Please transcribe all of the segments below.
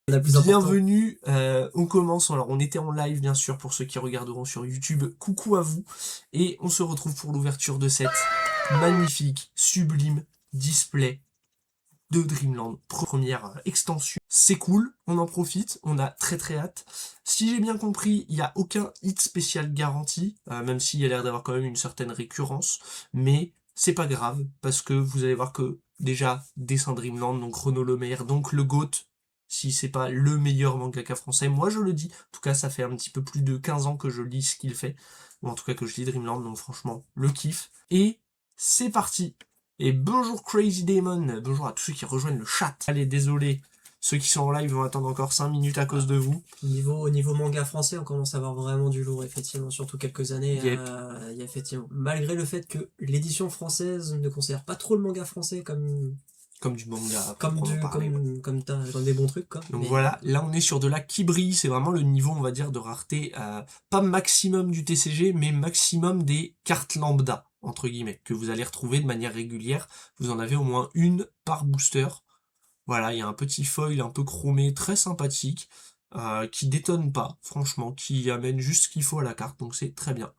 On a le plus important. Bienvenue, on commence, alors on était en live bien sûr pour ceux qui regarderont sur YouTube, coucou à vous, et on se retrouve pour l'ouverture de cette magnifique, sublime display de Dreamland, première extension. C'est cool, on en profite, on a très très hâte. Si j'ai bien compris, il n'y a aucun hit spécial garanti, même s'il y a l'air d'avoir quand même une certaine récurrence, mais c'est pas grave, parce que vous allez voir que déjà, dessin Dreamland, donc Renaud Lemaire, donc le GOAT, si c'est pas le meilleur mangaka français, moi je le dis, en tout cas ça fait un petit peu plus de 15 ans que je lis ce qu'il fait, ou en tout cas que je lis Dreamland, donc franchement, le kiff. Et c'est parti. Et bonjour Crazy Demon, bonjour à tous ceux qui rejoignent le chat. Allez, désolé, ceux qui sont en live vont attendre encore 5 minutes à cause de vous. Au niveau manga français, on commence à avoir vraiment du lourd, effectivement, surtout quelques années. Yep. Il y a effectivement, malgré le fait que l'édition française ne considère pas trop le manga français comme du manga, comme des bons trucs, quoi. Donc Mais voilà, là on est sur de la qui brille, c'est vraiment le niveau, on va dire, de rareté, pas maximum du TCG, mais maximum des cartes lambda, entre guillemets, que vous allez retrouver de manière régulière. Vous en avez au moins une par booster. Voilà, il y a un petit foil un peu chromé, très sympathique, qui détonne pas, franchement, qui amène juste ce qu'il faut à la carte, donc c'est très bien.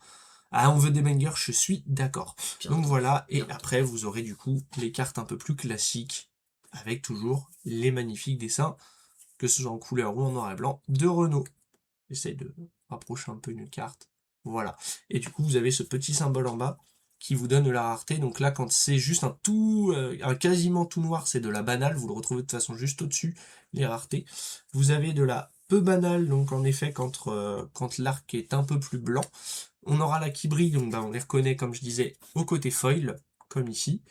Ah, on veut des bangers, je suis d'accord. Donc voilà, et après vous aurez du coup les cartes un peu plus classiques, avec toujours les magnifiques dessins, que ce soit en couleur ou en noir et blanc, de Renaud. J'essaye de rapprocher un peu une carte. Voilà. Et du coup, vous avez ce petit symbole en bas qui vous donne la rareté. Donc là, quand c'est juste un quasiment tout noir, c'est de la banale. Vous le retrouvez de toute façon juste au-dessus, les raretés. Vous avez de la peu banale, donc en effet, quand l'arc est un peu plus blanc. On aura la qui brille, donc on les reconnaît, comme je disais, au côté foil, comme ici.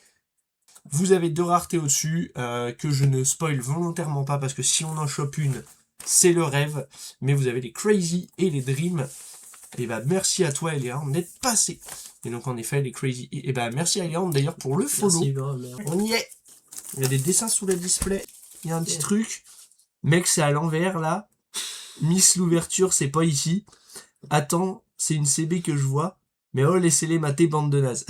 Vous avez deux raretés au-dessus, que je ne spoil volontairement pas, parce que si on en chope une, c'est le rêve. Mais vous avez les Crazy et les Dream. Et bah merci à toi Eliane d'être passé. Et donc en effet les Crazy. Et bah merci à Eliane d'ailleurs pour le follow. merci, On y est. Il y a des dessins sous le display. Il y a un petit truc. Mec, c'est à l'envers là. Miss l'ouverture, c'est pas ici. Attends, c'est une CB que je vois. Mais oh, laissez-les mater, bande de nazes.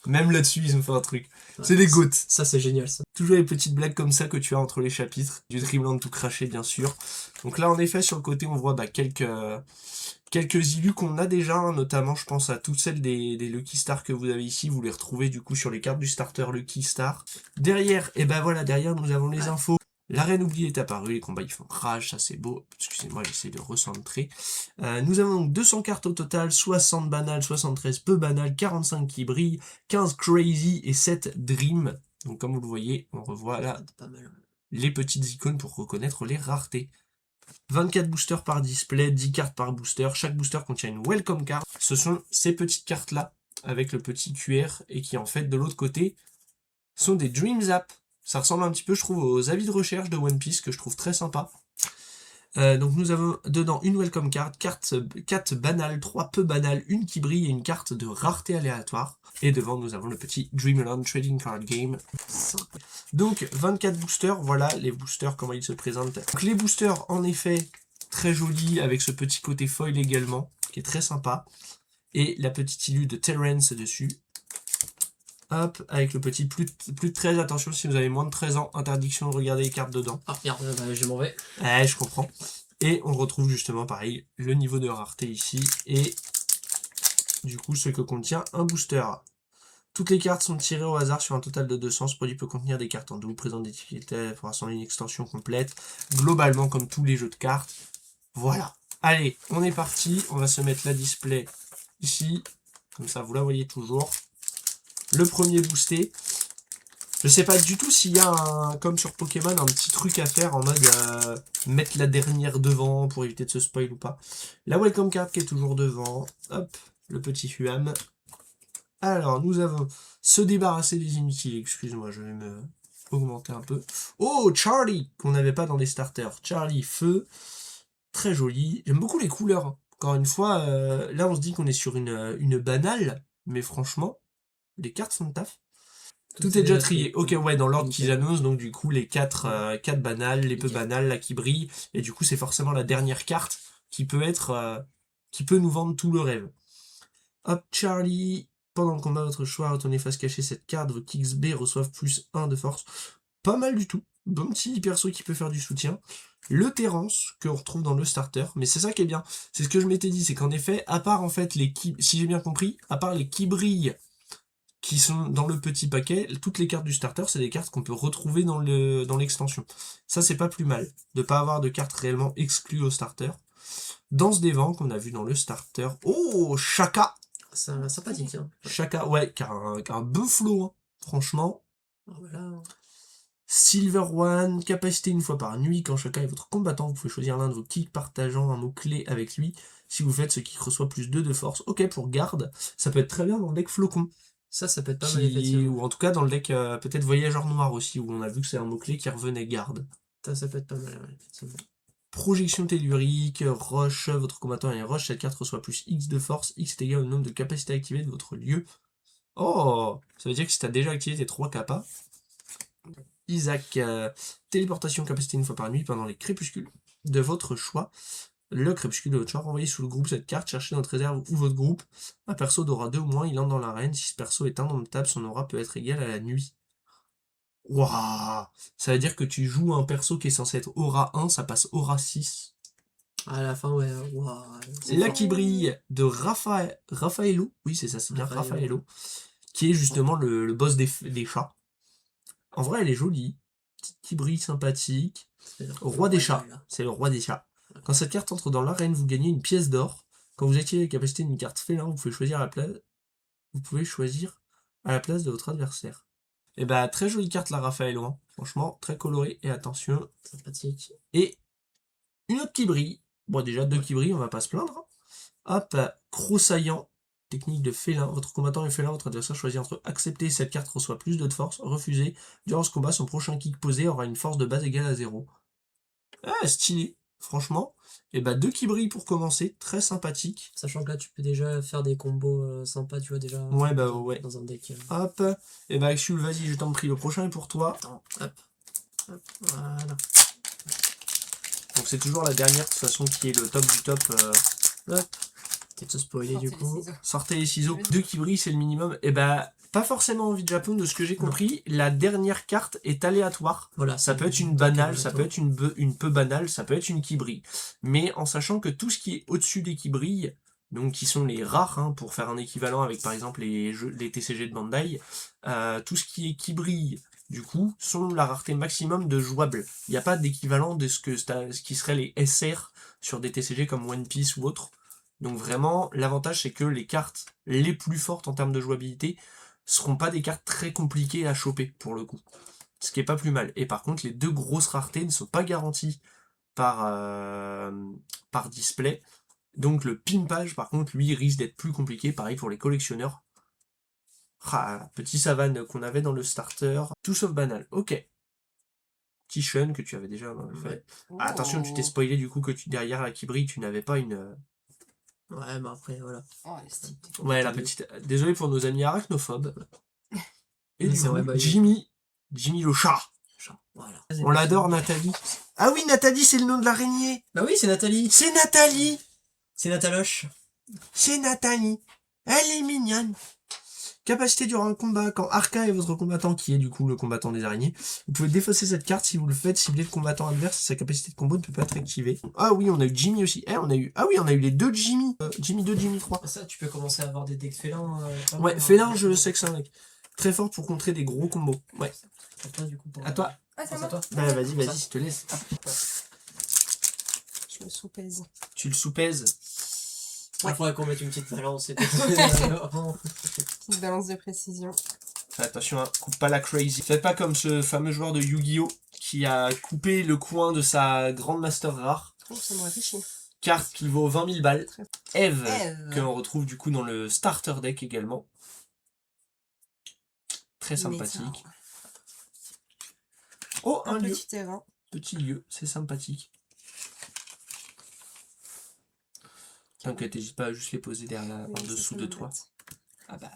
Même là-dessus, ils ont fait un truc. C'est des goats. ça c'est génial, ça. Toujours les petites blagues comme ça que tu as entre les chapitres. Du Dreamland tout craché, bien sûr. Donc là, en effet, sur le côté, on voit quelques illus qu'on a déjà, hein, notamment, je pense à toutes celles des Lucky Star que vous avez ici. Vous les retrouvez, du coup, sur les cartes du starter Lucky Star. Derrière, et ben voilà, derrière, nous avons les infos. La reine oubliée est apparue, les combats ils font rage, ça c'est beau. Excusez-moi, j'essaie de recentrer. Nous avons donc 200 cartes au total, 60 banales, 73 peu banales, 45 qui brillent, 15 crazy et 7 dream. Donc comme vous le voyez, on revoit là les petites icônes pour reconnaître les raretés. 24 boosters par display, 10 cartes par booster. Chaque booster contient une welcome card. Ce sont ces petites cartes là, avec le petit QR, et qui en fait de l'autre côté sont des Dream Zap. Ça ressemble un petit peu, je trouve, aux avis de recherche de One Piece, que je trouve très sympa. Donc nous avons dedans une welcome card, 4 banales, 3 peu banales, une qui brille et une carte de rareté aléatoire. Et devant nous avons le petit Dreamland Trading Card Game. Donc 24 boosters, voilà les boosters, comment ils se présentent. Donc les boosters, en effet, très jolis, avec ce petit côté foil également, qui est très sympa. Et la petite illu de Terrence dessus. Hop, avec le petit plus de 13, attention si vous avez moins de 13 ans, interdiction de regarder les cartes dedans. Ah merde, je m'en vais. Ouais, je comprends. Et on retrouve justement pareil, le niveau de rareté ici, et du coup ce que contient un booster. Toutes les cartes sont tirées au hasard sur un total de 200, ce produit peut contenir des cartes en double, présente des difficultés, pour rassembler une extension complète, globalement comme tous les jeux de cartes. Voilà. Allez, on est parti, on va se mettre la display ici, comme ça vous la voyez toujours. Le premier boosté. Je sais pas du tout s'il y a, comme sur Pokémon, un petit truc à faire en mode mettre la dernière devant pour éviter de se spoil ou pas. La welcome card qui est toujours devant. Hop, le petit Huam. Alors, nous avons se débarrasser des inutiles. Excuse-moi, je vais me augmenter un peu. Oh, Charlie, qu'on n'avait pas dans les starters. Charlie, feu. Très joli. J'aime beaucoup les couleurs. Encore une fois, là on se dit qu'on est sur une banale, mais franchement, les cartes sont de taf. Tout est déjà trié. Ok, ouais, dans l'ordre qu'ils annoncent, donc du coup, les 4 banales, les peu banales, là, qui brillent, et du coup, c'est forcément la dernière carte qui peut être, qui peut nous vendre tout le rêve. Hop, Charlie, pendant le combat, votre choix, retournez face cachée cette carte, vos kicks B reçoivent +1 de force. Pas mal du tout. bon petit perso qui peut faire du soutien. Le Terrance, qu'on retrouve dans le starter, mais c'est ça qui est bien. C'est ce que je m'étais dit, c'est qu'en effet, à part en fait les qui, si j'ai bien compris, à part les qui brillent qui sont dans le petit paquet, toutes les cartes du starter, c'est des cartes qu'on peut retrouver dans l'extension. Ça, c'est pas plus mal, de pas avoir de cartes réellement exclues au starter. Danse des vents, qu'on a vu dans le starter. Oh, Shaka! C'est sympathique, hein. Shaka, ouais, qui a un bon flow, hein. Franchement. Voilà. Silver One, capacité une fois par nuit. Quand Shaka est votre combattant, vous pouvez choisir l'un de vos kicks partageant un mot-clé avec lui. Si vous faites, ce kick reçoit plus 2 de force. Ok, pour garde, ça peut être très bien dans le deck Flocon. Ça peut être pas mal, effectivement. Ou en tout cas dans le deck peut-être Voyageur Noir aussi, où on a vu que c'est un mot-clé qui revenait garde. Ça peut être pas mal, ouais, effectivement. Projection tellurique, Roche, votre combattant est Roche, cette carte reçoit plus X de force, X est égal au nombre de capacités activées de votre lieu. Oh, ça veut dire que si t'as déjà activé tes 3 capas. Isaac, téléportation capacité une fois par nuit pendant les crépuscules de votre choix. Le crépuscule de votre choix, renvoyez sous le groupe cette carte, cherchez dans votre réserve ou votre groupe. Un perso d'aura 2 ou moins, il entre dans l'arène. Si ce perso est indomptable, son aura peut être égale à la nuit. Waouh! Ça veut dire que tu joues un perso qui est censé être aura 1, ça passe aura 6. À la fin, ouais, waouh. Là qui brille de Raffaello, oui c'est ça, c'est bien Raffaello, qui est justement le boss des chats. En vrai, elle est jolie, petite qui brille sympathique. Roi des chats, c'est le roi des chats. Quand cette carte entre dans l'arène, vous gagnez une pièce d'or. Quand vous activez la capacité d'une carte félin, vous pouvez choisir à la place de votre adversaire. Et bah, très jolie carte la Raffaello, hein. Franchement, très colorée et attention. Sympathique. Et une autre qui brille. Bon, déjà, 2 qui brillent, on va pas se plaindre. Hop, Crossaillant, technique de félin. Votre combattant est félin, votre adversaire choisit entre accepter, cette carte reçoit plus de force, refuser. Durant ce combat, son prochain kick posé aura une force de base égale à 0. Ah, stylé, franchement. Et bah, 2 qui brillent pour commencer, très sympathique. Sachant que là, tu peux déjà faire des combos sympas, tu vois, déjà. Ouais, bah ouais. Dans un deck. Hop, et bah, Axul, vas-y, je t'en prie, le prochain est pour toi. Attends, hop, voilà. Donc c'est toujours la dernière, de toute façon, qui est le top du top. Hop, peut-être se spoiler du coup. Sortez les ciseaux. 2 qui brillent, c'est le minimum. Et bah, pas forcément envie de Japon, de ce que j'ai compris. La dernière carte est aléatoire. Voilà, ça peut être une banale, ça peut être une peu banale, ça peut être une qui brille. Mais en sachant que tout ce qui est au-dessus des qui brillent, donc qui sont les rares, hein, pour faire un équivalent avec par exemple les TCG de Bandai, tout ce qui est qui brille, du coup, sont la rareté maximum de jouables. Il n'y a pas d'équivalent de ce qui serait les SR sur des TCG comme One Piece ou autre. Donc vraiment, l'avantage c'est que les cartes les plus fortes en termes de jouabilité seront pas des cartes très compliquées à choper pour le coup. Ce qui est pas plus mal. Et par contre, les 2 grosses raretés ne sont pas garanties par display. Donc le pimpage, par contre, lui, risque d'être plus compliqué. Pareil pour les collectionneurs. Ah, petit savane qu'on avait dans le starter. Tout sauf banal. Ok. Petit Shun que tu avais déjà fait. Ouais. Ah, attention, tu t'es spoilé du coup que derrière la Kibri, tu n'avais pas une... Ouais, mais après, voilà. Ouais, la petite... Désolé pour nos amis arachnophobes. Et Mais du c'est coup, vrai, bah, Jimmy le chat. Voilà. On l'adore, Nathalie. Ah oui, Nathalie, c'est le nom de l'araignée. Bah oui, c'est Nathalie. C'est Nathalie. C'est Nataloche. C'est Nathalie. Elle est mignonne. Capacité durant un combat, quand Arca est votre combattant, qui est du coup le combattant des araignées, vous pouvez défausser cette carte. Si vous le faites, cibler le combattant adverse, sa capacité de combo ne peut pas être activée. Ah oui, on a eu Jimmy aussi. On a eu les 2 Jimmy. Jimmy 2, Jimmy 3. Ça, tu peux commencer à avoir des decks félins. Ouais, félin, je sais que c'est un deck très fort pour contrer des gros combos. Ouais. À toi, du coup. À toi. Ah, c'est à moi. toi. Bah, vas-y, je te laisse. Je me sous-pèse. Tu le sous-pèses. Il faudrait qu'on mette une petite balance. Petite balance de précision. Attention, hein, coupe pas la crazy. Faites pas comme ce fameux joueur de Yu-Gi-Oh! Qui a coupé le coin de sa grande master rare. Oh, ça me réfléchit. Carte qui vaut 20 000 balles. Eve, Eve. que l'on retrouve du coup dans le starter deck également. Très sympathique. Oh, un lieu. Petit terrain. Petit lieu, c'est sympathique. T'inquiète, n'hésite pas à juste les poser derrière, en dessous de toi. Ah bah.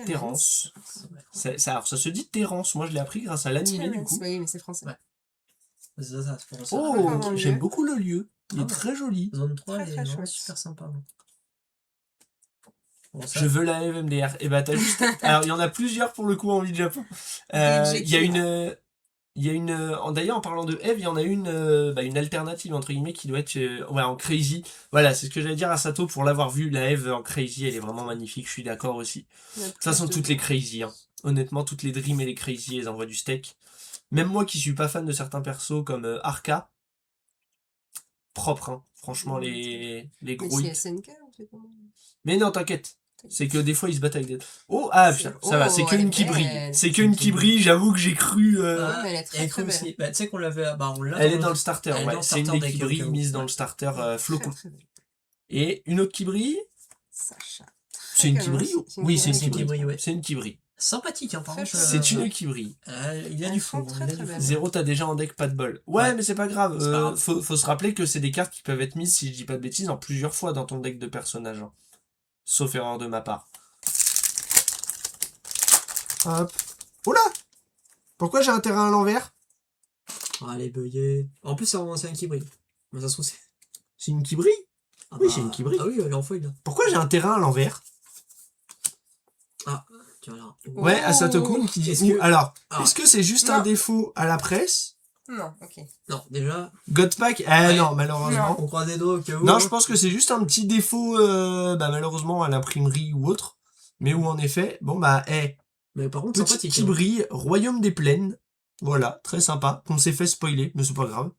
Terrance. Alors, ça se dit Terrance. Moi, je l'ai appris grâce à l'animé, du coup. Oui, mais c'est français. Ouais. Ça, Oh, j'aime beaucoup le lieu. Il est très joli. Zone 3, Très, elle très est chouette. super sympa. Bon, ça, Je veux la MMDR. Et bah, t'as juste. Alors, il y en a plusieurs pour le coup en vie de Japon. Il y a une. Il y a une. D'ailleurs, en parlant de Eve, il y en a une alternative, entre guillemets, qui doit être ouais, en crazy. Voilà, c'est ce que j'allais dire à Sato pour l'avoir vu. La Eve en crazy, elle est vraiment magnifique, je suis d'accord aussi. De toute façon, toutes les crazy, hein. Honnêtement, toutes les dream et les crazy, elles envoient du steak. Même moi qui suis pas fan de certains persos comme Arca, propre, hein. Franchement, les Mais gros c'est hits. SNK ou c'est comment? Mais non, t'inquiète. C'est que des fois ils se battent avec des. Oh, ah putain, ça va, c'est Oh, que elle une est qui brille. belle. C'est que une qui brille, j'avoue que j'ai cru. Ah, mais elle est très, et très cru belle. aussi. Bah, tu sais qu'on l'avait. Bah, on l'a Elle est dans le starter, elle est ouais. dans le C'est une starter des qui deck, brille au cas où. mise dans Ouais. le starter flocon. Très, très belle. Et une autre qui brille, Sacha. c'est une qui calme, brille ou... c'est une Oui, qui c'est une C'est qui une qui brille. brille, ouais. C'est une qui brille. Sympathique, hein, par Très contre. chouette. C'est une qui brille. Il a Elles du sont fond. très, Il a très du belles. fond. Zéro, t'as déjà en deck, pas de bol. Ouais, Ouais. mais c'est pas grave. C'est pas grave. Faut se rappeler que c'est des cartes qui peuvent être mises, si je dis pas de bêtises, en plusieurs fois dans ton deck de personnages. Hein. Sauf erreur de ma part. Hop. Oula! Pourquoi j'ai un terrain à l'envers? Allez, bugué. En plus, c'est un qui brille. Mais ça se trouve, c'est. C'est une qui brille? Ah Oui, bah, c'est une qui brille. Ah oui, elle est en foil, là. Pourquoi j'ai un terrain à l'envers? Ah, tiens là. Ouais, Oh. Asatokun qui dit. Est-ce que- Alors, Ah. est-ce que c'est juste un Non. défaut à la presse? Non, ok. Non, déjà, Godpack? Ouais. Non, malheureusement. on croise des doigts au cas où. Non, hein. je pense que c'est juste un petit défaut, malheureusement, à l'imprimerie ou autre. Mais où, en effet, bon, Mais par contre, petite sympathique. qui hein. brille, Royaume des Plaines. Voilà, très sympa. Qu'on s'est fait spoiler, mais c'est pas grave.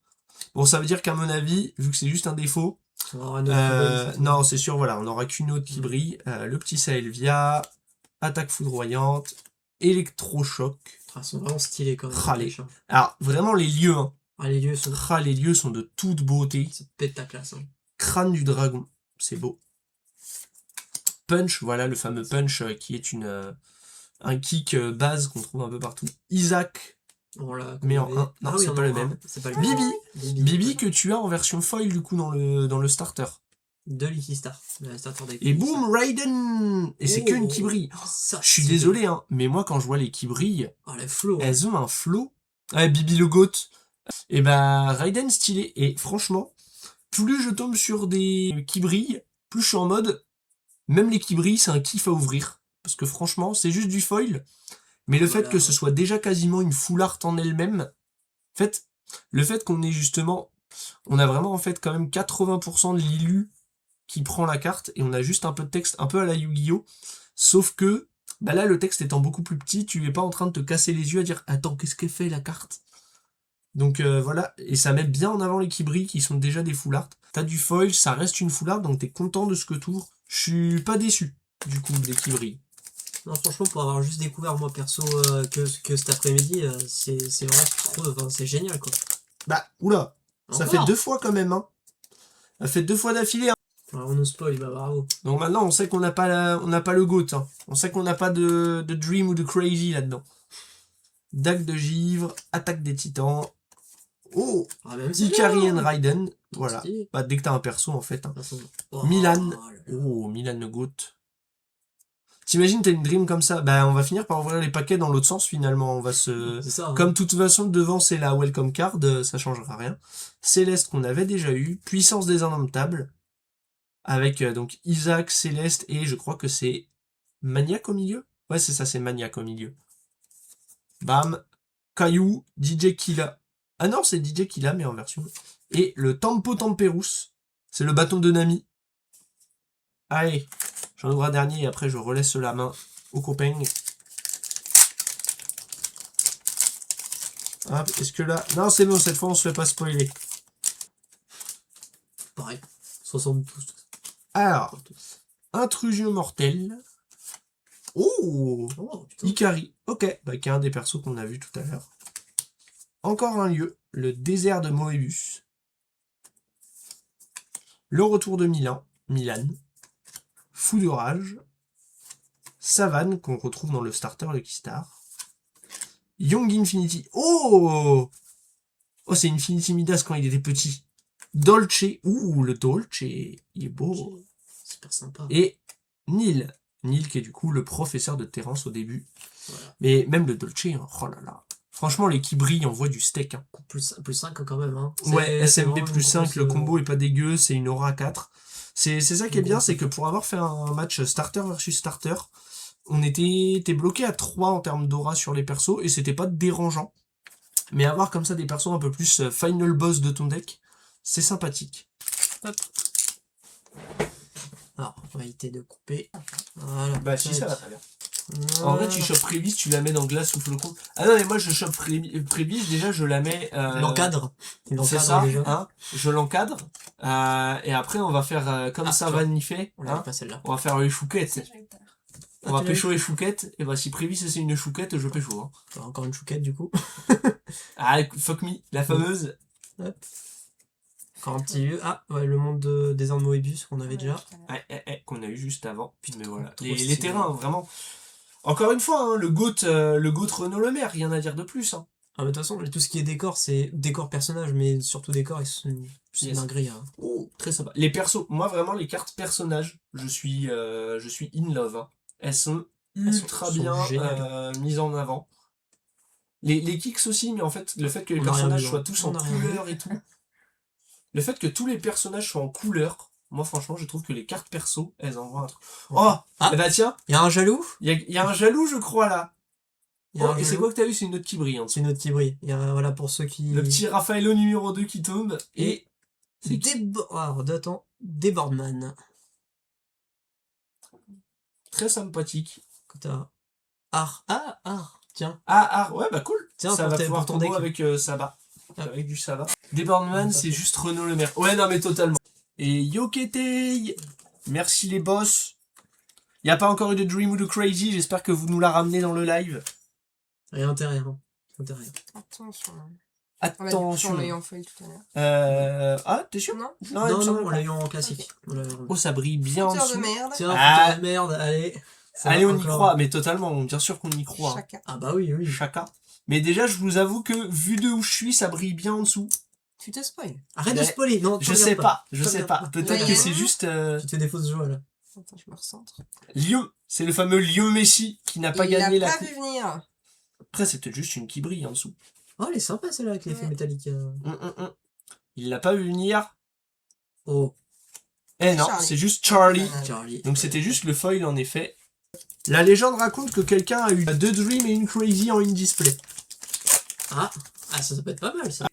Bon, ça veut dire qu'à mon avis, vu que c'est juste un défaut, On aura une autre qui brille, c'est tout. non, c'est sûr, voilà, on n'aura qu'une autre qui brille. Le petit Saelvia, attaque foudroyante, électrochoc. Ah, ils sont vraiment stylés quand même. Ah, les les- chats. Alors, vraiment, les lieux, hein. Ah, les lieux sont. Les lieux sont de toute beauté. Ça pète ta classe. Hein. Crâne du dragon, c'est beau. Punch, voilà, le fameux punch qui est un kick base qu'on trouve un peu partout. Isaac, Voilà, mais en qu'on avait- 1. Non, c'est en pas a le un. même. C'est pas le Bibi. même. Bibi que tu as en version foil, du coup, dans le starter. De Licky Star. Le starter deck. Et boum, Raiden! Et c'est Oh. que une qui brille. Ça, Je suis c'est- désolé, hein, mais moi, quand je vois les qui brillent, Ah, les flots. elles ont un flow. Ouais, Bibi le GOAT. Et bah, Raiden stylé. Et franchement, plus je tombe sur des qui brillent, plus je suis en mode, même les qui brillent, c'est un kiff à ouvrir. Parce que franchement, c'est juste du foil. Mais le fait Voilà, que ce soit déjà quasiment une full art en elle-même, en fait, le fait qu'on ait justement, on a vraiment en fait quand même 80% de l'illu qui prend la carte et on a juste un peu de texte, un peu à la Yu-Gi-Oh! Sauf que, bah là, le texte étant beaucoup plus petit, tu es pas en train de te casser les yeux à dire, attends, qu'est-ce qu'elle fait la carte? Donc voilà, et ça met bien en avant les qui brillent qui sont déjà des full art. T'as du foil, ça reste une full art, donc t'es content de ce que t'ouvres. Je suis pas déçu, du coup, des qui brillent. Non, franchement, pour avoir juste découvert, moi, perso, que cet après-midi, c'est vraiment trop. Enfin, c'est génial, quoi. Bah, oula, ça fait Encore 2 fois quand même, hein. Ça fait 2 fois d'affilée, hein. Alors, on nous spoil, bah bravo. Donc maintenant, on sait qu'on n'a pas, on n'a pas le GOAT, hein. On sait qu'on n'a pas de Dream ou de Crazy là-dedans. Dague de givre, attaque des titans. Oh, Ah, même si. Ikari and Raiden. Voilà. Stylé. Bah, dès que t'as un perso, en fait. Hein. De toute façon. Oh, Milan. là là. Oh, Milan le GOAT. T'imagines, t'as une Dream comme ça. Bah, on va finir par ouvrir les paquets dans l'autre sens, finalement. On va se... C'est ça. hein. Comme de toute façon, devant, c'est la Welcome Card. Ça changera rien. Céleste qu'on avait déjà eu. Puissance des Indomptables. Avec donc Isaac, Céleste et je crois que c'est Maniac au milieu. Ouais, c'est ça, c'est Maniac au milieu. Bam. Caillou, DJ Killa. Ah non, c'est DJ Killa, mais en version. Et le Tempo Temperus. C'est le bâton de Nami. Allez, j'en ouvre un dernier et après je relaisse la main au copain. Hop, est-ce que là... Non, c'est bon, cette fois on se fait pas spoiler. Pareil. 72. Alors, Intrusion mortelle. Oh, Oh, putain. Ikari. Ok, bah, qui est un des persos qu'on a vu tout à l'heure. Encore un lieu, le désert de Moebius. Le retour de Milan. Fou de rage. Savane, qu'on retrouve dans le starter de Keystar. Young Infinity. Oh, oh, c'est Infinity Midas quand il était petit. Dolce. Ouh, le Dolce. Il est beau. Super sympa. Et Neil. Neil qui est du coup le professeur de Terrence au début. Voilà. Mais même le Dolce, hein, oh là là. Franchement, les qui brillent envoient du steak. Hein. Plus 5 quand même. Hein. Ouais, C'est SMB vraiment plus une 5, grosse, le combo est pas dégueu, c'est une aura 4. C'est ça qui est Une bien, grosse- c'est que pour avoir fait un match starter versus starter, on était bloqué à 3 en termes d'aura sur les persos et c'était pas dérangeant. Mais avoir comme ça des persos un peu plus final boss de ton deck, c'est sympathique. Hop. Alors, on va éviter de couper. Voilà. Bah si, ça va tac. très bien. En vrai, tu chopes Prévis, tu la mets dans glace ou flocon. Ah non, mais moi je chope Prévis, déjà je la mets... L'encadre. Il C'est l'encadre ça, déjà. hein, je l'encadre. Et après, on va faire comme Ah, ça tu vois. va y fait. On l'a Hein, pas celle-là. on va faire les chouquettes. On va tu l'as pécho eu. les chouquettes. Et bah si Prévis c'est une chouquette, je pécho. Hein. Encore une chouquette du coup. Ah, fuck me, la fameuse. Hop. Encore un petit vieux. Ah, ouais, le monde des armes Moebius qu'on avait déjà. Qu'on a eu juste avant. Mais voilà. Trop Les stylé. terrains, vraiment. Encore une fois, hein, le GOAT Renaud Le Maire, rien à dire de plus. Hein. Ah, mais de toute façon, tout ce qui est décor, c'est décor personnage, mais surtout décor, c'est Yes. dinguerie. Hein. Oh, très sympa. Les persos, moi vraiment les cartes personnages, je suis in love. Hein. Elles sont ultra sont bien géniales. mises en avant. Les kicks aussi, mais en fait, le fait que les On a rien personnages vu, hein. soient tous On en a rien vu. couleur et tout. Le fait que tous les personnages soient en couleur, moi franchement, je trouve que les cartes perso, elles envoient un truc. Oh, Ah. eh bah tiens, Il y a un jaloux. il y a un jaloux, je crois, là. Il y a Oh, un et c'est jaloux. quoi que t'as vu? C'est une note qui brille. Hein, C'est une autre qui brille. Il y a, voilà, pour ceux qui. le petit Raffaello numéro 2 qui tombe. Et c'est qui Alors, attends. Deboardman. Très sympathique. Que t'as. Art. Tiens. Ah, ouais, bah cool. Tiens, Ça pour va tes- pouvoir pour ton tomber deck. avec Saba. Ah. Avec du Saba. Deboardman, c'est juste Renaud Le Maire. Ouais, non, mais totalement. Et Yoketei, merci les boss. Y a pas encore eu de Dream ou de Crazy, j'espère que vous nous la ramenez dans le live. Rien intérêt. Hein. Intérêt. Attention. Attention. On l'a eu en feuille tout à l'heure. Ah, t'es sûr? Non. il me Non, semble on pas. l'a eu en classique. On l'a eu en- Oh, ça brille bien en Fouteur de dessous. merde. Tiens, Ah. putain de merde, allez. Ça Allez, va on y encore. croit, mais totalement, bien sûr qu'on y croit. Chacun. Ah bah oui. Chacun. Mais déjà, je vous avoue que, vu de où je suis, ça brille bien en dessous. Tu te spoil. Arrête de Mais spoiler. Non, tu Je regardes sais pas, Tu regardes pas. Peut-être Là, que y a- c'est juste... Tu te fais des fausses joies là. Attends, je me recentre. Lyon, c'est le fameux Lyon Messi qui n'a pas Il gagné l'a la pas coupe. vu venir. Après, c'est peut-être juste une qui brille en dessous. Oh, elle est sympa celle-là avec l'effet Ouais. métallique. Il l'a pas vu venir. Oh, Eh non, Charlie. c'est juste Charlie. Charlie. Donc c'était juste le foil en effet. La légende raconte que quelqu'un a eu 2 Dream et une Crazy en in-display. Ah, ça peut être pas mal ça.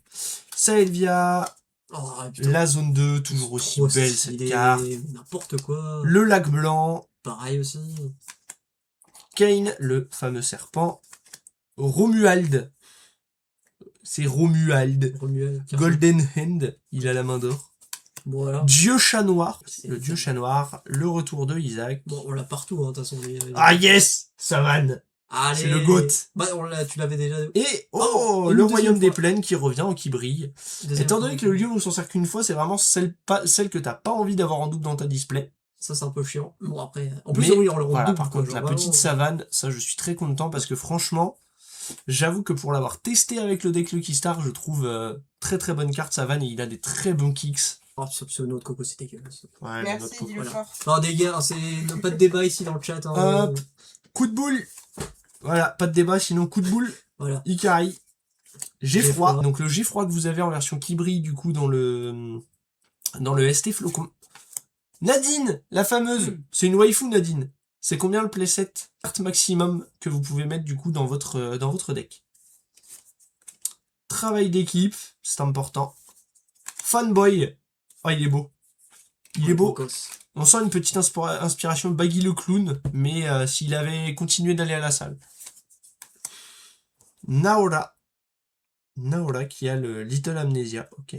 Saelvia, Oh, putain. la zone 2, toujours aussi Trop belle stylé, cette carte. N'importe quoi. Le lac blanc, Pareil aussi. Kane, le fameux serpent. Romuald. C'est Romuald. Romuald. Golden Hand, il a la main d'or. Bon, voilà. Dieu chat noir, C'est le dieu ça. chat noir, le retour de Isaac. Bon, on l'a partout, hein, de toute façon. Ah yes, Savane. Allez. c'est le GOAT. Bah, tu l'avais déjà. Et Oh, le une royaume deuxième des fois. plaines qui revient ou qui brille. Deuxième Étant fois. donné que le lieu nous s'en sert qu'une fois, c'est vraiment celle que t'as pas envie d'avoir en double dans ta display. Ça, c'est un peu chiant. Bon, après. En plus, Mais, oui, on le voilà, redouble. par quoi, contre, genre, la petite vraiment. savane, ça je suis très content parce que franchement, j'avoue que pour l'avoir testé avec le deck Lucky Star, je trouve très très bonne carte savane et il a des très bons kicks. Oh, ce notre coco, c'est dégueulasse. Ouais, Merci, notre dis-le voilà. fort. Non, des gars, c'est pas de débat ici dans le chat. Hein. Hop. Coup de boule. Voilà, pas de débat, sinon coup de boule. Voilà. Ikari. Geffroi. Geffroi. Donc le Geffroi que vous avez en version qui brille du coup dans le ST Flocon. Nadine, la fameuse. C'est une waifu Nadine. C'est combien le playset carte maximum que vous pouvez mettre du coup dans votre deck. Travail d'équipe, c'est important. Fanboy. Oh, il est beau. Il est beau. Cocos. On sent une petite inspiration Baggy le clown, mais s'il avait continué d'aller à la salle. Naora qui a le Little Amnesia, ok.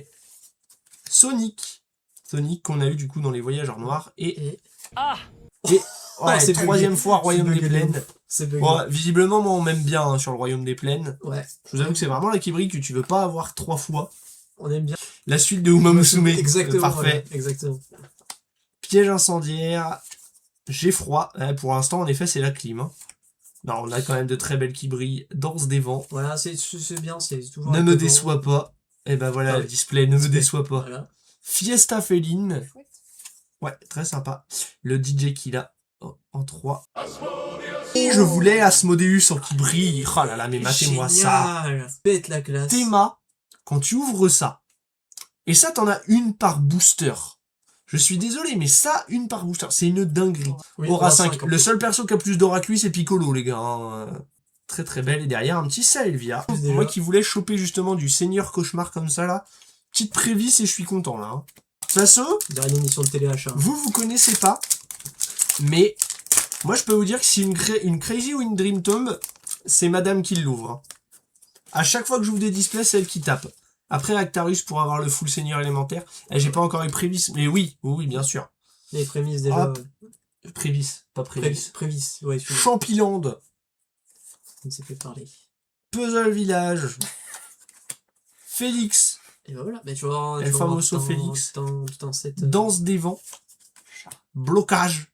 Sonic qu'on a eu du coup dans les Voyageurs Noirs et ouais, c'est troisième bugué. fois Royaume C'est des bugué de Plaines. C'est bugué. Bon, visiblement moi on m'aime bien hein, sur le Royaume des Plaines. Ouais. Je vous avoue que c'est vraiment la Kibri que tu veux pas avoir 3 fois. On aime bien. La suite de Uma Musume, Exactement. parfait. voilà, exactement. Piège incendiaire, j'ai froid. Ouais, pour l'instant, en effet, c'est la clim. Hein. Non, on a quand même de très belles qui brillent. Danse des vents. Voilà, c'est bien, c'est toujours. Ne avec me le vent. déçois pas. Et ben voilà, Ah le oui. display, ne me Display. déçois pas. Voilà. Fiesta féline. Chouette. Ouais, très sympa. Le DJ qu'il a en 3. Et je voulais Asmodeus en qui brille. Oh là là, mais matez-moi ça. Génial. Pète la classe. Théma, quand tu ouvres ça, et ça, t'en as une par booster. Je suis désolé, mais ça, une par booster, c'est une dinguerie. Oui, Aura Aura 5. en Le plus. seul perso qui a plus d'aura que lui, c'est Piccolo, les gars. Hein. Très très belle. Et derrière, un petit Saelvia. Déjà. Moi qui voulais choper justement du Seigneur Cauchemar comme ça là. Petite prévisse et je suis content là. Hein. De toute façon, Dans une émission de téléachat. vous connaissez pas. Mais moi je peux vous dire que si une Crazy ou une Dream Tomb, c'est madame qui l'ouvre. Hein. À chaque fois que j'ouvre des displays, c'est elle qui tape. Après Actarus pour avoir le full Seigneur élémentaire. J'ai pas encore eu prévisse. Mais oui, bien sûr. Les prémices déjà. Hop. Prévisse, pas prévisse. Prémices, ouais. Champiland. On s'est fait parler. Puzzle Village. Félix. Et bah voilà, mais tu vois, El Famoso Félix. Tout un set. Danse des vents. Blocage.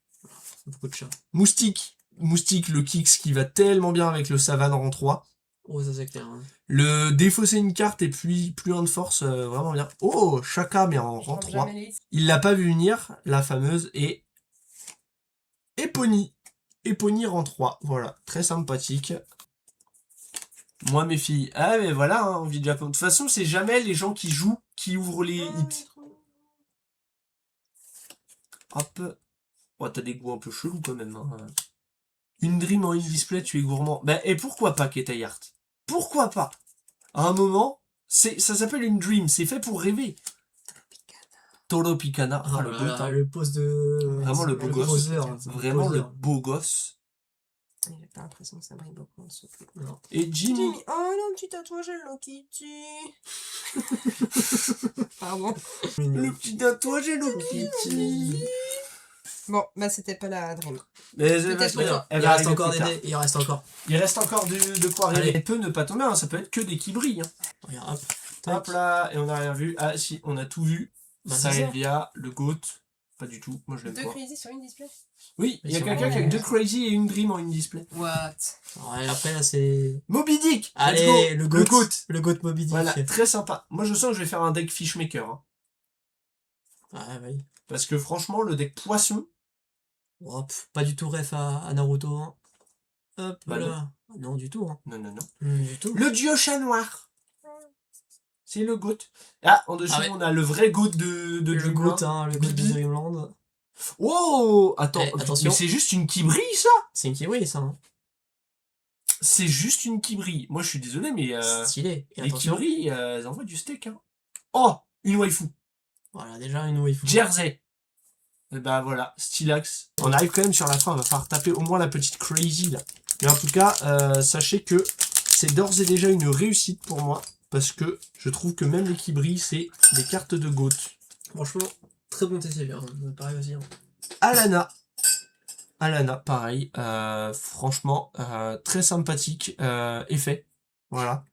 Beaucoup de chats. Moustique. Moustique, le Kix qui va tellement bien avec le Savane rang 3. Oh, ça c'est clair. Hein. Le défausser une carte et plus 1 de force, vraiment bien. Oh, Chaka, mais en rang 3. Il l'a pas vu venir, la fameuse, et Epony. Epony rang 3. Voilà, très sympathique. Moi, mes filles. Ah, mais voilà, hein, on vit déjà. De toute façon, c'est jamais les gens qui jouent qui ouvrent les hits. Hop. Oh, t'as des goûts un peu chelous quand même. Hein. Une Dream en une display, tu es gourmand. Ben, et pourquoi pas, Ketay Art? Pourquoi pas? À un moment, ça s'appelle une Dream, c'est fait pour rêver. Toro Picana. Ah, le beau temps. Le pose de. Vraiment le beau gosse. Poseur, Vraiment le poseur. beau gosse. J'ai pas l'impression que ça brille beaucoup en dessous. Non. Et Jimmy. Oh non, petit tatouage Hello Kitty. Pardon. Le petit tatouage Hello Kitty. Bon, bah c'était pas la Dream. Mais Peut-être Mais non, elle il va reste arriver encore plus des tard. dés. Il reste encore. Il reste encore de quoi Allez. rêver. Elle peut ne pas tomber, hein, ça peut être que des qui brillent. Hein. Regarde, hop. Hop là, et on n'a rien vu. Ah si, on a tout vu. Bah, c'est ça. Saelvia, le GOAT. Pas du tout, moi je l'aime Deux pas. crazy sur une display. Oui, il y a Mais quelqu'un c'est qui a vrai. deux Crazy et une Dream en une display. What? Ouais, après là c'est. Moby Dick. Let's Allez, go. le Le GOAT. GOAT. Le GOAT Moby Dick. Voilà, très sympa. Moi je sens que je vais faire un deck Fishmaker. Hein. Ouais, oui. Parce que franchement, le deck Poisson, Oh, pas du tout ref à Naruto. Hein. Hop, Bah voilà. Non, du tout. Hein. non. Du tout. Le dieu chat noir. C'est le GOAT. Ah, en dessous, Ah ouais. on a le vrai GOAT de Le Dreamland. GOAT, hein, le GOAT de Bibi. Dreamland. Wow. Attends, Eh, attention. mais c'est juste une qui brille, ça. C'est une kiwi, ça. Hein. C'est juste une qui brille. Moi, je suis désolé, mais Stylé. Et les qui attention. brillent, elles envoient du steak. Hein. Oh, une waifu. Voilà, déjà une waifu. Jersey. Et bah voilà, Stylax. On arrive quand même sur la fin, on va falloir taper au moins la petite Crazy là. Mais en tout cas, sachez que c'est d'ores et déjà une réussite pour moi. Parce que je trouve que même les qui brillent, c'est des cartes de GOAT. Franchement, très bon TCG. Hein. Pareil aussi. Hein. Alana, pareil. Franchement, très sympathique. Effet. Voilà.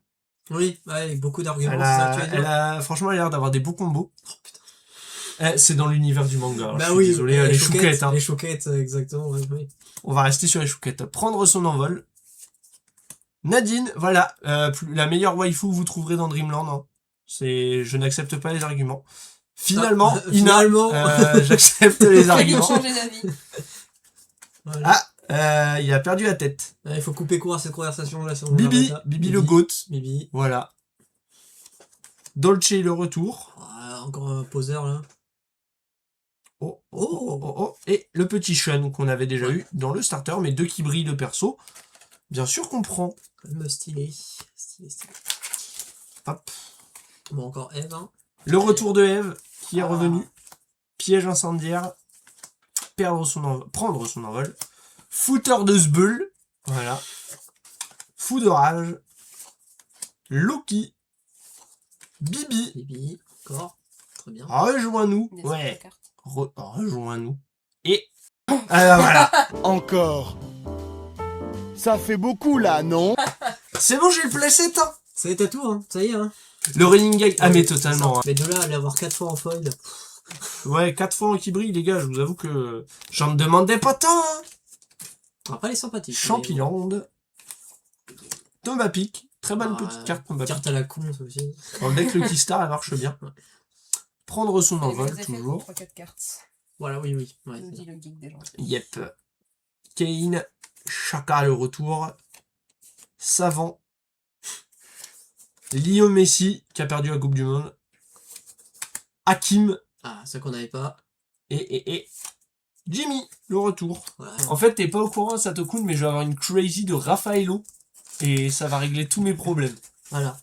Oui, ouais, avec beaucoup d'arguments. c'est ça que tu veux dire. Franchement, elle a l'air d'avoir des beaux combos. Oh, putain. C'est dans l'univers du manga. Hein, Bah je suis oui, désolé, les chouquettes. Hein. Les chouquettes, exactement. Ouais, oui. On va rester sur les chouquettes. Prendre son envol. Nadine, voilà. La meilleure waifu vous trouverez dans Dreamland. Hein. Je n'accepte pas les arguments. Finalement, Ah, Ina, finalement. j'accepte les J'ai arguments. changé d'avis. Voilà. Il a perdu la tête. Il faut couper court à cette conversation. Là, si on Bibi, arrête là. Bibi le GOAT. Bibi. Voilà. Dolce le retour. Ah, encore un poseur là. Oh. Et le petit Sean qu'on avait déjà eu dans le starter, mais deux qui brillent de perso. Bien sûr qu'on prend. Quand même stylé. Stylé. Hop. Bon, encore Eve. Hein. Le retour de Eve qui est revenu. Piège incendiaire. Prendre son envol. Footer de Sbull. Voilà. Fou de rage. Loki. Bibi. Bibi. Encore. Très bien. Rejoins-nous. Des Ouais. cartes. Rejoins-nous. Et. Alors voilà. Encore. Ça fait beaucoup là, non? C'est bon, j'ai le playset. Hein. Ça y est, t'as tout, hein. Ça y est, hein. Le running gag. Ah, mais totalement. Hein. Mais de là à l'avoir 4 fois en foil. Ouais, 4 fois en qui brille, les gars. Je vous avoue que j'en demandais pas tant. Hein. Après, elle est sympathique. Champignon. Thomas Pic. Très bonne petite carte Thomas Pic. Carte à la con, ça aussi. Dans le deck Lucky Star, elle marche bien. Prendre son Et les envol, effets, toujours. 3-4 cartes. Voilà, oui. Ouais, Nous c'est dit ça. le geek des gens. Yep. Kane. Chaka le retour. Savant. Lio Messi, qui a perdu la Coupe du Monde. Hakim. Ah, ça qu'on n'avait pas. Et Jimmy, le retour. Voilà. En fait, t'es pas au courant, Satokun, mais je vais avoir une Crazy de Raffaello Et ça va régler tous mes problèmes. Voilà.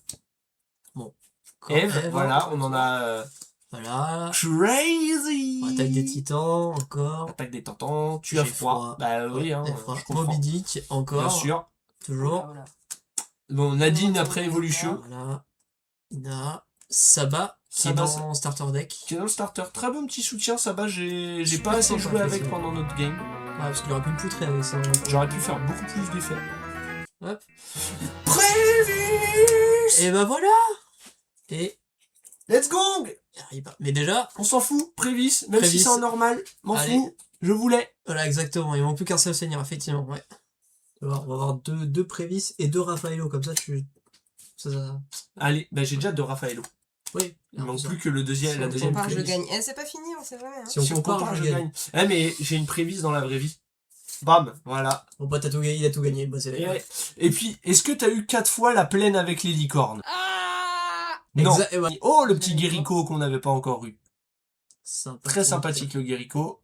Bon. Encore Eve, voilà, on en a... Voilà. Crazy. Attaque des titans, encore. Attaque des tentants, tu as J'ai froid. Bah oui, hein, Effroi. je comprends. Moby Dick, encore. Bien sûr. Toujours. Voilà. Bon, Nadine après évolution. Voilà. Ina. Saba, qui est Saba, dans Starter Deck. Qui est dans le starter. Très bon petit soutien, Saba. J'ai Super pas assez sympa, joué avec effectivement. pendant notre game. Ouais, parce qu'il aurait pu me poutrer avec ça. J'aurais pu faire beaucoup plus d'effets. Hop. Prévis. Et bah voilà. Et Let's go. il arrive pas. Mais déjà, On s'en fout. Prévis, même Prévis. si c'est en normal. M'en Allez. fous. Je voulais. voilà, exactement. Il manque plus qu'un seul seigneur, effectivement. Ouais. Tu vois, on va avoir deux Prévis et deux Raffaello. Comme ça, ça. Allez, bah j'ai déjà deux Raffaello. Oui. Il manque plus que le deuxième, la Si on deuxième compare, je prévise. gagne. Eh, c'est pas fini, on sait vrai. Hein. Si on compare, je gagne. Eh, mais j'ai une prévise dans la vraie vie. Bam, voilà. Bon, bah, t'as tout gagné, il a tout gagné. Bah, c'est Et, ouais. Et puis, est-ce que t'as eu 4 fois la plaine avec les licornes? Non. Et ouais. Oh, le petit Guérico qu'on n'avait pas encore eu. Sympathique. Très sympathique, le Guérico.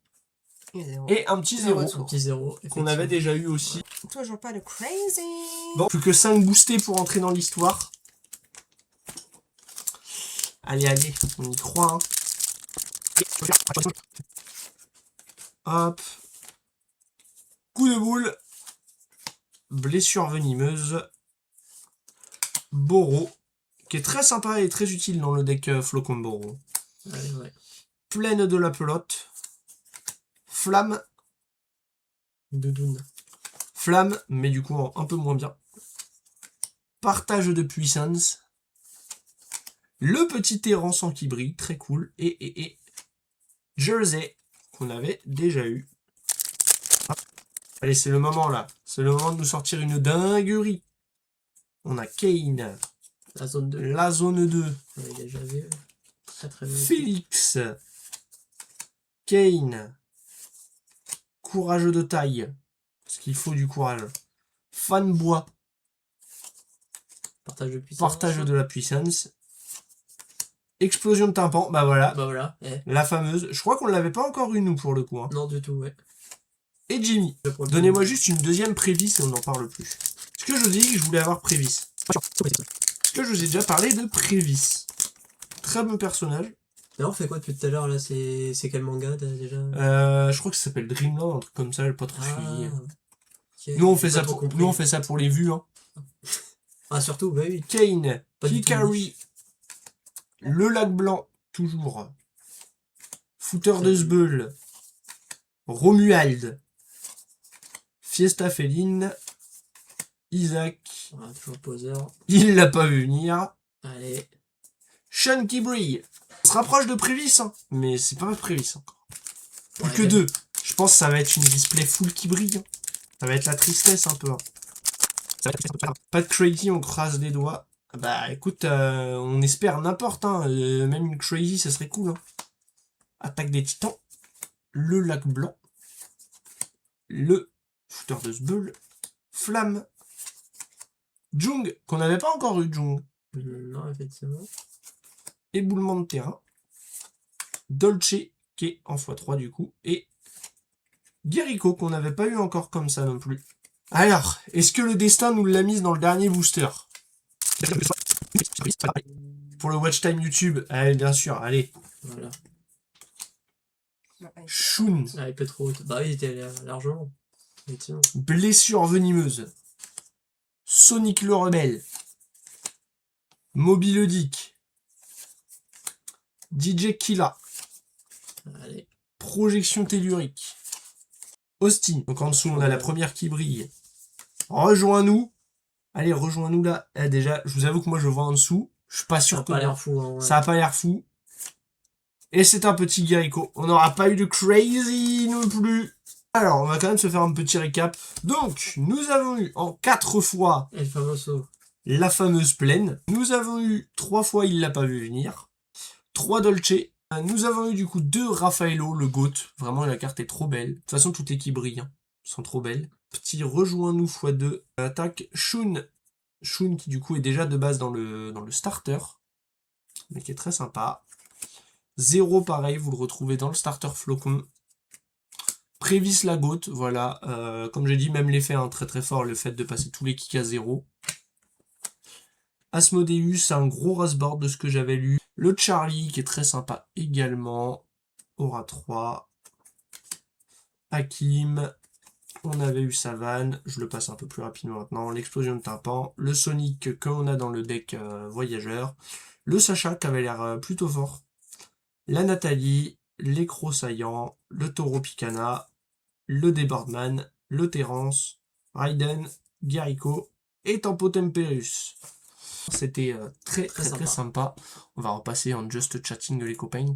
Et zéro. Et un petit Zéro zéro tour. Un petit zéro. qu'on avait déjà eu aussi. Toujours pas de crazy. Bon, plus que 5 boostés pour entrer dans l'histoire. Allez, allez, on y croit. Hein. Hop. Coup de boule. Blessure venimeuse. Boro. Qui est très sympa et très utile dans le deck Flocon Boro. Allez, ouais. Pleine de la pelote. Flamme. Doudoune. Flamme, mais du coup un peu moins bien. Partage de puissance. Le petit errant qui brille, très cool. Et Jersey, qu'on avait déjà eu. Allez, c'est le moment là. C'est le moment de nous sortir une dinguerie. On a Kane. La zone 2. La zone 2. On l'avait déjà vu. Très très bien. Félix. Kane. Courageux de taille. Parce qu'il faut du courage. Fan bois. Partage de puissance. Partage de la puissance. Explosion de tympan. Bah voilà. Bah voilà. Eh. La fameuse. Je crois qu'on ne l'avait pas encore eu nous pour le coup. Hein. Non, du tout, ouais. Et Jimmy. Donnez-moi juste une deuxième prévisse et on n'en parle plus. Est-ce que je vous ai dit que je voulais avoir prévisse? Est-ce que je vous ai déjà parlé de prévisse? Très bon personnage. D'ailleurs, on fait quoi depuis tout à l'heure là? C'est quel manga déjà? Je crois que ça s'appelle Dreamland, un truc comme ça, j'ai pas trop suivi. Ok. Nous on J'ai fait pas ça trop pour, compris. nous on fait ça pour les vues. Hein. Ah, surtout, bah oui. Kane, Pas du tout Hikari, le lac blanc, toujours. Footer de Sbeul, Romuald, Fiesta Féline, Isaac, Voilà, toujours poseur. il l'a pas vu venir. Allez. Sean qui brille. On se rapproche de Prévis, hein, mais c'est pas Prévis encore. Plus Ouais, que mais- 2. Je pense que ça va être une display full qui brille. Hein. Ça va être la tristesse un peu. Hein. Ça va être la tristesse un peu. Pas de crazy, on croise les doigts. Bah écoute, on espère n'importe. Hein. Même une crazy, ça serait cool. Hein. Attaque des titans. Le lac blanc. Le footer de Sbeul. Flamme. Jung, qu'on n'avait pas encore eu, Jung. Non, effectivement. Éboulement de terrain. Dolce, qui est en x3 du coup. Et Guérico, qu'on n'avait pas eu encore comme ça non plus. Alors, est-ce que le destin nous l'a mise dans le dernier booster? Pour le watch time YouTube, allez, bien sûr, allez. Voilà. Shun, Ah, il peut trop haute. Bah oui, il était largement. Effectivement. blessure venimeuse. Sonic le rebelle. Mobilodic. DJ Killa. Allez. Projection tellurique. Austin. Donc en dessous, on a la première qui brille. Rejoins-nous. Allez, rejoins-nous là. Déjà, je vous avoue que moi, je vois en dessous. Je suis pas Ça sûr a que pas l'air fou, hein. Ouais. ça a pas l'air fou. Et c'est un petit Guérico. On n'aura pas eu de crazy non plus. Alors, on va quand même se faire un petit récap. Donc, nous avons eu en 4 fois El Famoso. la fameuse plaine. Nous avons eu 3 fois il l'a pas vu venir. 3 Dolce. Nous avons eu du coup 2 Raffaello, le GOAT. Vraiment, la carte est trop belle. De toute façon, tout est qui brille. Hein. Ils sont trop belles. Petit rejoins-nous x2. Attaque Shun. Shun qui du coup est déjà de base dans le starter. Mais qui est très sympa. 0 pareil, vous le retrouvez dans le starter Flocon. Prévis la goat, voilà. Comme j'ai dit, même l'effet très très fort, le fait de passer tous les kicks à 0. Asmodeus, un gros rasboard de ce que j'avais lu. Le Charlie, qui est très sympa également. Aura 3. Hakim. On avait eu Savane, je le passe un peu plus rapidement maintenant. L'explosion de tympan. Le Sonic qu'on a dans le deck voyageur. Le Sacha qui avait l'air plutôt fort. La Nathalie. Les Crocs saillants. Le Taureau Picana. Le Deboardman. Le Terrence. Raiden. Gyarico. Et Tempo Temperus. C'était très Très très sympa. On va repasser en just chatting les copains.